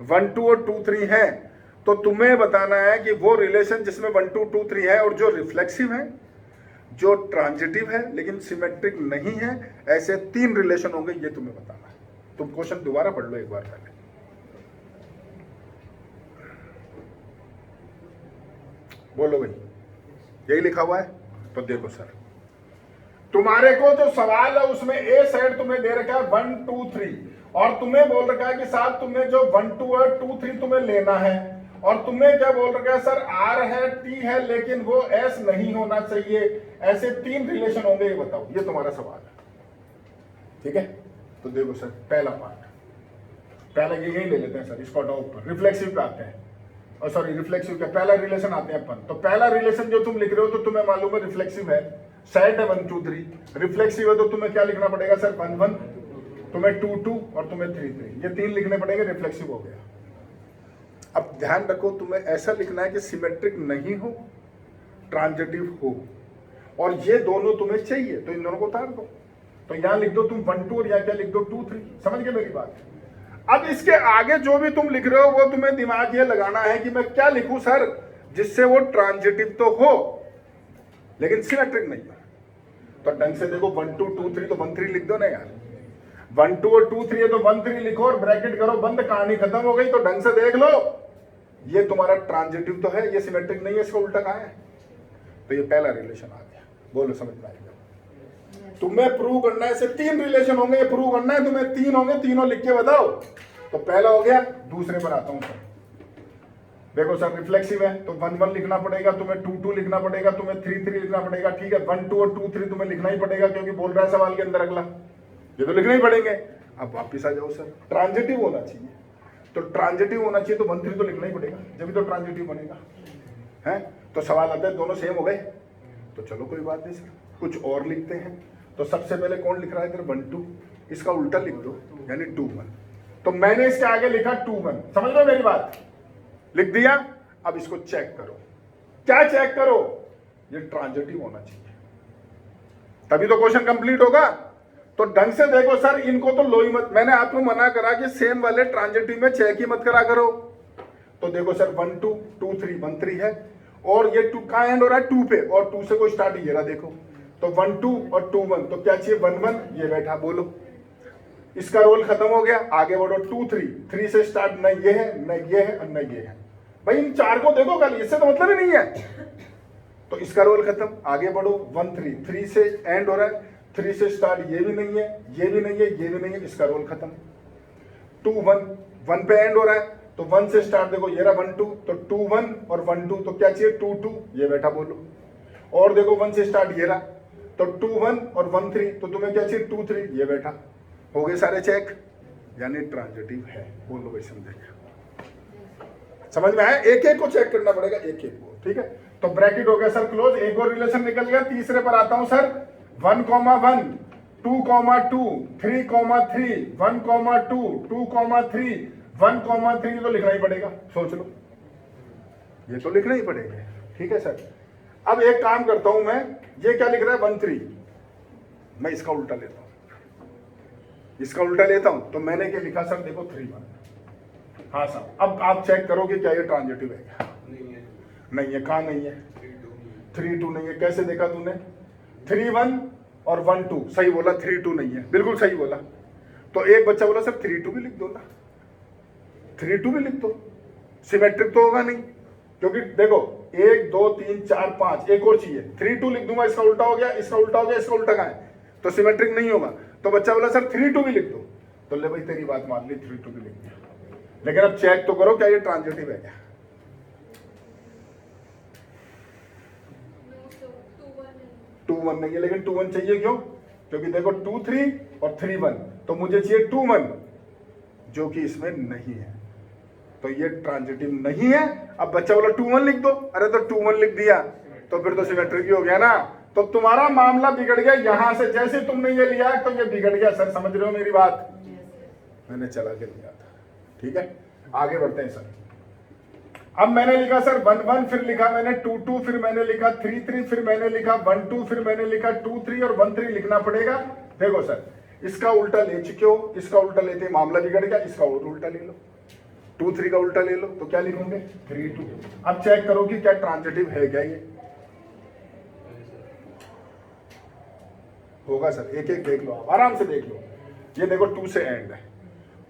1 2 और 2 3 हैं, तो तुम्हें बताना है कि वो रिलेशन जिसमें 1 2 2 3 है और जो रिफ्लेक्सिव है, जो ट्रांजिटिव है लेकिन सिमेट्रिक नहीं है, ऐसे 3 रिलेशन होंगे, ये तुम्हें बताना है। तुम क्वेश्चन दोबारा पढ़ लो एक बार पहले। बोलो भाई, यही लिखा हुआ है? तो देखो सर, तुम्हारे को जो सवाल है उसमें ए सेट तुम्हें दे रखा है 1 2 3 और तुम्हें बोल रखा है कि साथ तुम्हें जो 1 2 और 2 3 तुम्हें लेना है, और तुम्हें क्या बोल रखा है सर, आर है टी है लेकिन वो एस नहीं होना चाहिए, ऐसे 3 रिलेशन होंगे, ये बताओ। ये तुम्हारा सवाल है, ठीक है। तो देखो सर, पहला पार्ट, पहला ये यही ले लेते हैं सर, इसको हटाओ ऊपर, रिफ्लेक्सिव पे आते हैं, और सॉरी रिफ्लेक्सिव का पहला रिलेशन आते हैं अपन। तो पहला रिलेशन जो तुम लिख रहे हो तो तुम्हें मालूम है रिफ्लेक्सिव है, सेट है 1 2 3, रिफ्लेक्सिव है तो तुम्हें क्या लिखना पड़ेगा सर, 1 1, तुम्हें 2 2 और तुम्हें 3 3, ये 3 लिखने पड़ेंगे, रिफ्लेक्सिव हो गया। अब ध्यान रखो, तुम्हें ऐसा लिखना है कि सिमेट्रिक नहीं हो, ट्रांजिटिव हो, और ये दोनों तुम्हें चाहिए, तो इन दोनों को उतार दो। तो यहां लिख दो तुम 1 2 और यहां क्या लिख दो 2 3। समझ गए मेरी बात? अब इसके आगे जो भी तुम लिख रहे हो वो तुम्हें दिमाग ये लगाना है कि मैं क्या लिखूं सर जिससे वो ट्रांजिटिव तो हो लेकिन सिमेट्रिक नहीं है। तो ढंग से देखो, 1 2 2 3 तो 1 3 लिख दो ना यार। 1 2 और 2 3 है तो 1 3 लिखो और ब्रैकेट करो बंद, कहानी खत्म हो गई। तो ढंग से देख लो, ये तुम्हारा ट्रांजिटिव तो है, ये सिमेट्रिक नहीं है, इसका उल्टा कहां है? तो ये पहला रिलेशन आ गया। बोलो समझ में आएगा? तुम्हें प्रूव करना है, ऐसे 3 रिलेशन होंगे, ये प्रूव करना है तुम्हें, 3 होंगे, तीनों लिख के बताओ। तो पहला हो गया, दूसरे पर आता हूं सर। देखो सर, रिफ्लेक्सिव है तो 1 1 लिखना पड़ेगा, तुम्हें 2 2 लिखना पड़ेगा, तुम्हें 3 3 लिखना पड़ेगा, ठीक है। 1 2 और 2 3 तुम्हें लिखना ही पड़ेगा क्योंकि बोल रहा है सवाल के अंदर अगला, ये तो लिखने ही पड़ेंगे। अब वापिस आ जाओ सर, ट्रांजिटिव होना चाहिए, तो ट्रांजिटिव होना चाहिए तो 1 3 तो लिखना ही पड़ेगा, जब तो ट्रांजिटिव बनेगा, है। तो सवाल आता है दोनों सेम हो गए, तो चलो कोई बात नहीं सर, कुछ और लिखते हैं। तो सबसे पहले कौन लिख रहा है इधर, 1 2, इसका उल्टा लिख दो, यानी 2 1। तो मैंने इसके आगे लिखा 2 1, समझ लो मेरी बात, लिख दिया। अब इसको चेक करो, क्या चेक करो, ये ट्रांजिटिव होना चाहिए, तभी तो क्वेश्चन कंप्लीट होगा। तो ढंग से देखो सर, इनको तो लो ही मत, मैंने आपको मना करा कि सेम वाले ट्रांजिटिव में चेक ही मत करा करो। तो देखो सर, 1 2 2 3 1 3 है, और ये 2 कहां एंड हो रहा है, 2 पे, और 2 से कोई स्टार्ट ही रहा, देखो। तो 1 2 और 2 1, तो क्या चाहिए, 1 1, ये बैठा। बोलो, इसका रोल खत्म हो गया, आगे बढ़ो। 2 3, 3 से स्टार्ट, न ये है, न ये है, और न ये है। भाई इन 4 को देखो कल, इससे तो मतलब ही नहीं है, तो इसका रोल खत्म। आगे बढ़ो, 1 3, 3 से एंड हो रहा है, 3 से स्टार्ट, ये भी नहीं है, ये भी नहीं है, ये भी नहीं है, इसका रोल खत्म। 2 1, 1 पे एंड हो रहा है, तो 1 से स्टार्ट, देखो ये रहा 1 2, तो 2 1 और 1 2, तो क्या चाहिए, 2 2, ये बैठा। बोलो, और देखो 1 से स्टार्ट, ये रहा, तो 2 1 और 1 3, तो तुम्हें क्या चाहिए, 2 3, ये बैठा। हो गए सारे चेक, यानी ट्रांजिटिव है। बोलो भाई, समझेगा? समझ में आया? एक एक को चेक करना पड़ेगा, एक एक को, ठीक है। तो ब्रैकेट हो गया सर क्लोज, एक और रिलेशन निकल गया। तीसरे पर आता हूं सर, 1 1 2 2 3 3 1 2 2 3 1 3, तो लिखना ही पड़ेगा, सोच लो, ये तो लिखना ही पड़ेगा, ठीक है सर। अब एक काम करता हूं मैं, ये क्या लिख रहा है, 1 3, मैं इसका उल्टा लेता हूं, इसका उल्टा लेता हूं। तो मैंने क्या लिखा सर, देखो 3 1। हाँ साहब, अब आप चेक करो कि क्या ये ट्रांजिटिव है क्या? नहीं है। कहाँ नहीं है, 3 2 नहीं है। कैसे देखा तूने, 3 1 और 1 2, सही बोला, 3 2 नहीं है, बिल्कुल सही बोला। तो एक बच्चा बोला सर 3 2 भी लिख दो ना, 3 2 भी लिख दो। सिमेट्रिक तो होगा नहीं, क्योंकि देखो 1 2 3 4 5 एक और चाहिए, 3 2 लिख दूंगा, इसका उल्टा हो गया, इसका उल्टा हो गया, इसका उल्टा कहाँ है, तो सिमेट्रिक नहीं होगा। तो बच्चा बोला सर 3 2 भी लिख दो, तो ले भाई तेरी बात मान ली, 3 2 भी लिख दिया, लेकिन अब चेक तो करो क्या ये ट्रांजिटिव है क्या। 2 1 नहीं है, लेकिन 2 1 चाहिए क्यों, क्योंकि देखो 2 3 और 3 1, तो मुझे चाहिए 2 1, जो कि इसमें नहीं है, तो ये ट्रांजिटिव नहीं है। अब बच्चा बोला 2 1 लिख दो, अरे तो 2 1 लिख दिया तो फिर तो सिमेट्रिक हो गया ना, तो तुम्हारा मामला बिगड़ गया यहां से, जैसे तुमने ये लिया तो ये बिगड़ गया। सर समझ रहे हो मेरी बात, मैंने चला के लिया था, ठीक है। आगे बढ़ते हैं सर। अब मैंने लिखा सर 1 1, फिर लिखा मैंने 2 2, फिर मैंने लिखा 3 3, फिर मैंने लिखा 1 2, फिर मैंने लिखा 2 3 और 1 3 लिखना पड़ेगा। देखो सर, इसका उल्टा ले चुके हो, इसका उल्टा लेते मामला बिगड़ गया, इसका और उल्टा ले लो, 2 3 का उल्टा ले लो, तो क्या लिखोगे 3 2। अब चेक करो कि क्या ट्रांजिटिव है क्या ये, होगा सर, एक एक देख लो आप, आराम से देख लो। ये देखो 2 से एंड है,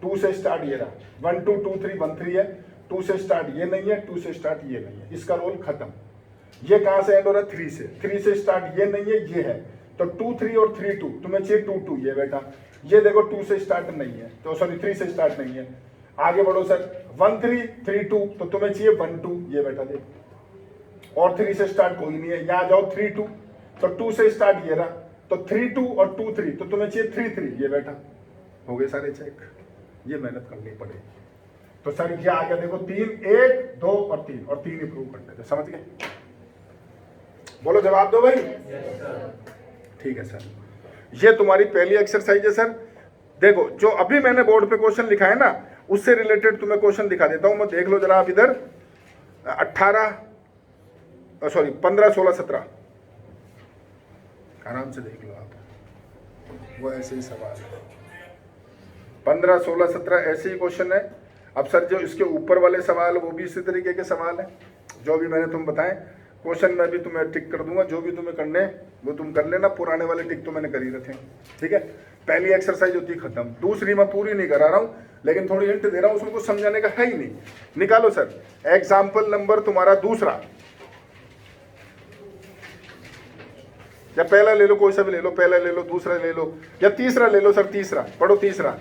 2 से स्टार्ट ये रहा, 1 2 2 3 1 3 है, 2 से स्टार्ट ये नहीं है, 2 से स्टार्ट ये नहीं है, इसका रोल खत्म। ये कहां से एंड हो रहा है, 3 से, 3 से स्टार्ट ये नहीं है, ये है, तो 2 3 और 3 2, तुम्हें चाहिए 2 2, ये बेटा। ये देखो 2 से स्टार्ट नहीं है, तो सॉरी 3 से स्टार्ट नहीं है, आगे बढ़ो सर 1 3 3 2, तो तुम्हें चाहिए 1 2, ये बेटा देखो, और 3 से स्टार्ट कोई नहीं है, यहाँ जाओ 3 2, तो 2 से स्टार्ट ये रहा, तो 3 2 और 2 3, तो तुम्हें चाहिए 3 3, ये बेटा। हो गए सारे चेक, ये मेहनत करनी पड़ेगी। तो सर ये आ गया देखो 3 1 2 और 3 और 3 ही प्रूव करने थे, समझ गए, बोलो जवाब दो भाई। ठीक है सर, ये तुम्हारी पहली एक्सरसाइज है सर। देखो जो अभी मैंने बोर्ड पे क्वेश्चन लिखा है ना, उससे रिलेटेड तुम्हें क्वेश्चन दिखा देता हूं मैं, देख लो जरा आप इधर 15 16 17, आराम से देख लो आप, वो ऐसे ही सवाल है, 15 16 17 ऐसे ही क्वेश्चन है। अब सर जो इसके ऊपर वाले सवाल वो भी इसी तरीके के सवाल है, जो भी मैंने तुम बताएं क्वेश्चन में भी तुम्हें टिक कर दूंगा, जो भी तुम्हें करने वो तुम कर लेना, पुराने वाले टिक तो मैंने कर ही रखे, ठीक है। पहली एक्सरसाइज होती है खत्म, दूसरी मैं पूरी नहीं करा रहा हूं, लेकिन थोड़ी हिंट दे रहा हूं, उसमें कुछ समझाने का है ही नहीं। निकालो सर एग्जाम्पल नंबर तुम्हारा दूसरा, या पहला ले लो, कोई सा भी ले लो, पहला ले लो, दूसरा ले लो, या तीसरा ले लो सर, तीसरा पढ़ो, तीसरा।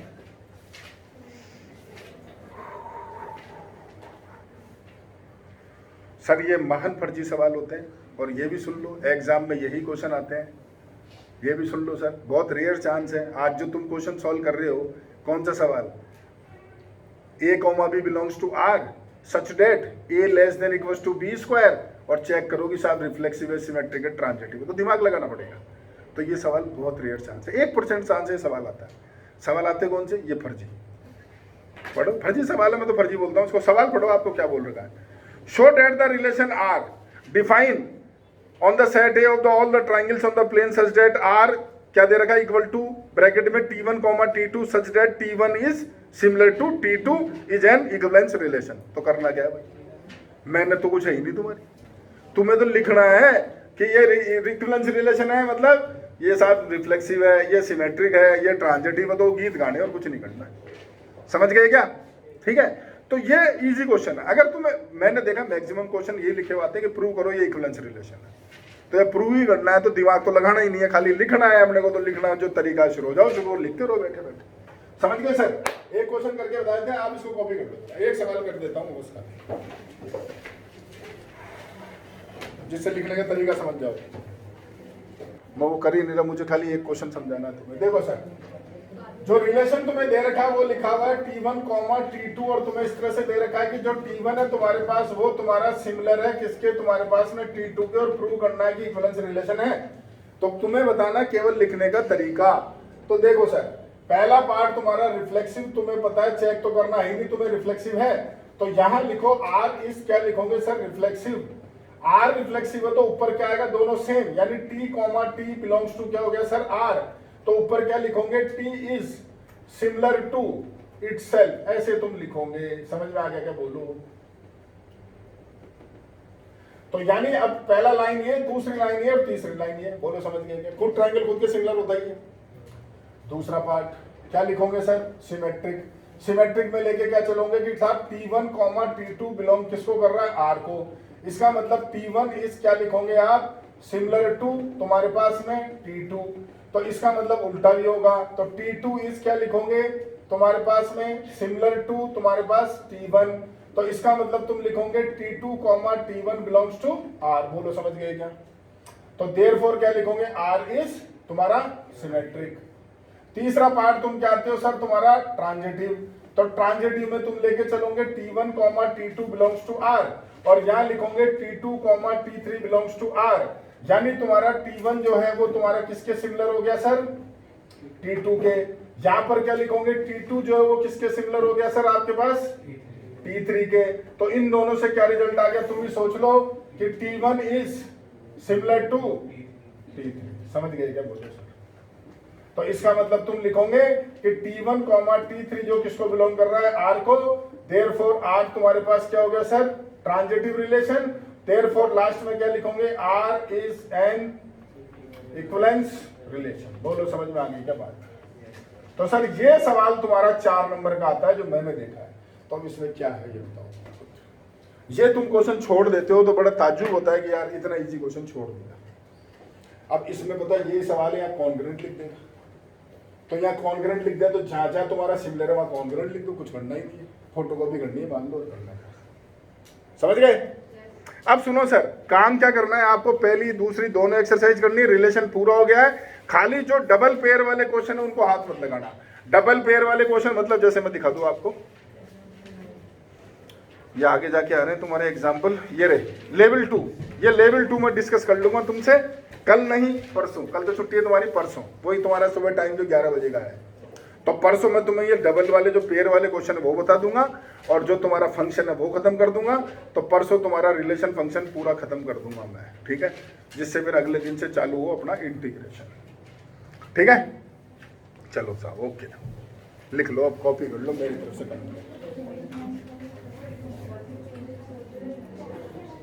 सर ये महान फर्जी सवाल होते हैं, और ये भी सुन लो एग्जाम में यही क्वेश्चन आते हैं, ये भी सुन लो सर, बहुत रेयर चांस है। आज जो तुम क्वेश्चन सॉल्व कर रहे हो, कौन सा सवाल, a, b belongs to r such that a less than equals to b square, और चेक करो कि साहब रिफ्लेक्सिव है, सिमेट्रिक है, ट्रांजिटिव है, तो दिमाग लगाना पड़ेगा। तो ये सवाल बहुत रेयर चांस है, 1% चांस है सवाल आता है। सवाल आते कौन से, ये फर्जी पढ़ो, फर्जी सवाल है, मैं तो फर्जी बोलता हूँ उसको, सवाल पढ़ो आपको क्या बोल रखा है। Show that the relation r define on the set A of the all the triangles on the plane such that r क्या दे रखा है, इक्वल टू ब्रैकेट में T1, T2 such that T1 is similar to T2 is an equivalence relation. तो करना क्या है भाई, मैंने तो कुछ है ही नहीं तुम्हारी, तुम्हें तो लिखना है कि ये इक्विवेलेंस रिलेशन है, मतलब ये साथ रिफ्लेक्सिव है, ये सिमेट्रिक है, ये ट्रांजिटिव है, तो गीत गाने और कुछ नहीं करना है, समझ गए क्या, ठीक है। तो ये इजी क्वेश्चन है। अगर तुम्हें, मैंने देखा मैक्सिमम क्वेश्चन ये लिखे हुए आते हैं कि प्रूव करो ये इक्विवेलेंस रिलेशन है, तो ये प्रूव ही करना है, तो दिमाग तो लगाना ही नहीं है, खाली लिखना है अपने को। तो लिखना जो तरीका शुरू हो जाओ, शुरू लिखते रहो बैठे बैठे, समझ गए सर। एक क्वेश्चन करके बता देते हैं, आप इसको कॉपी कर दो, एक सवाल कर देता हूँ उसका, जिससे लिखने का तरीका समझ जाओ। मैं वो कर ही नहीं रहा, मुझे खाली एक क्वेश्चन समझाना है तुम्हें। देखो सर, जो रिलेशन तुम्हें दे रखा है वो लिखा हुआ है T1, T2, और तुम्हें इस तरह से दे रखा है कि जो T1 है तुम्हारे पास वो तुम्हारा सिमिलर है किसके, तुम्हारे पास में T2 के, और प्रूव करना है कि इक्विवेलेंस रिलेशन है। तो तुम्हें बताना केवल लिखने का तरीका। तो देखो सर, पहला पार्ट तुम्हारा रिफ्लेक्सिव, तुम्हें पता है, चेक तो करना ही नहीं तुम्हें रिफ्लेक्सिव है, तो यहां लिखो R इज, क्या लिखोगे सर, रिफ्लेक्सिव। R रिफ्लेक्सिव है तो ऊपर क्या आएगा, दोनों सेम, यानी T, बिलोंग्स टू क्या हो गया सर, R, तो ऊपर क्या लिखोगे, T is similar to itself, ऐसे तुम लिखोगे। समझ में आ गया क्या बोलूं, तो यानी अब पहला लाइन ये, दूसरी लाइन ये, और तीसरी लाइन ये, बोलो समझ गए क्या, खुद ट्रायंगल खुद के सिमिलर होता ही है। दूसरा पार्ट क्या लिखोगे सर, सिमेट्रिक, सिमेट्रिक में लेके क्या चलोगे कि साहब T1, T2 बिलोंग किसको कर रहा है, आर को। इसका मतलब T1 इज क्या लिखोगे आप, सिमिलर टू तुम्हारे पास में T2, तो इसका मतलब उल्टा भी होगा, तो T2 इज क्या लिखोगे तुम्हारे पास में, सिमिलर टू तुम्हारे पास T1, तो इसका मतलब तुम लिखोगे T2, T1 belongs to are. बोलो समझ गए क्या? तो देयरफॉर क्या लिखोगे, आर इज तुम्हारा सिमेट्रिक। तीसरा पार्ट तुम क्या आते हो सर, तुम्हारा ट्रांजिटिव, तो ट्रांजिटिव में तुम लेके चलोगे T1, T2 belongs to are, और यहां लिखोगे T2, T3 belongs to are, यानी तुम्हारा T1 जो है वो तुम्हारा किसके सिमिलर हो गया सर, T2 के। यहां पर क्या लिखोगे, T2 जो है वो किसके सिमिलर हो गया सर आपके पास, T3 के। तो इन दोनों से क्या रिजल्ट आ गया, तुम भी सोच लो कि T1 is similar to T3। समझ गए क्या बोलो सर? तो इसका मतलब तुम लिखोगे कि T1, T3 जो किसको बिलोंग कर रहा है, आर को, देयरफॉर आर तुम्हारे पास क्या हो गया sir, transitive relation. Therefore last में क्या लिखोगे, R is an equivalence relation. बोलो समझ में आ गई क्या बात? तो सर ये सवाल तुम्हारा 4 नंबर का आता है जो मैंने देखा है, तो अब इसमें क्या है ये बताओ। ये तुम क्वेश्चन छोड़ देते हो तो बड़ा ताज्जुब होता है कि यार इतना इजी क्वेश्चन छोड़ दिया। अब इसमें पता है ये सवाल है, यहाँ कॉन्ग्रुएंट लिख देगा, तो यहाँ कॉन्ग्रुएंट लिख दिया, तो जहां जहां तुम्हारा सिमिलर है वहां कॉन्ग्रुएंट लिख दो, कुछ करना ही नहीं है, फोटोकॉपी करनी है, मान लो और करना है। समझ गए? अब सुनो सर, काम क्या करना है आपको, पहली दूसरी दोनों एक्सरसाइज करनी है, रिलेशन पूरा हो गया है, खाली जो डबल पेयर वाले क्वेश्चन है उनको हाथ मत लगाना। डबल पेयर वाले क्वेश्चन मतलब जैसे मैं दिखा दूं आपको, ये आगे जाके आ रहे हैं तुम्हारे एग्जाम्पल, ये रहे लेवल 2, ये लेवल 2 में डिस्कस कर लूंगा तुमसे, कल नहीं परसों, कल तो छुट्टी है तुम्हारी, परसों वही तुम्हारा सुबह टाइम जो 11 बजे का है, तो परसों मैं तुम्हें ये डबल वाले जो पेयर वाले क्वेश्चन है वो बता दूंगा, और जो तुम्हारा फंक्शन है वो खत्म कर दूंगा, तो परसों तुम्हारा रिलेशन फंक्शन पूरा खत्म कर दूंगा मैं, ठीक है, जिससे फिर अगले दिन से चालू हो अपना इंटीग्रेशन। ठीक है, चलो साहब ओके, लिख लो, अब कॉपी कर लो, मेरी तरफ से कर लो।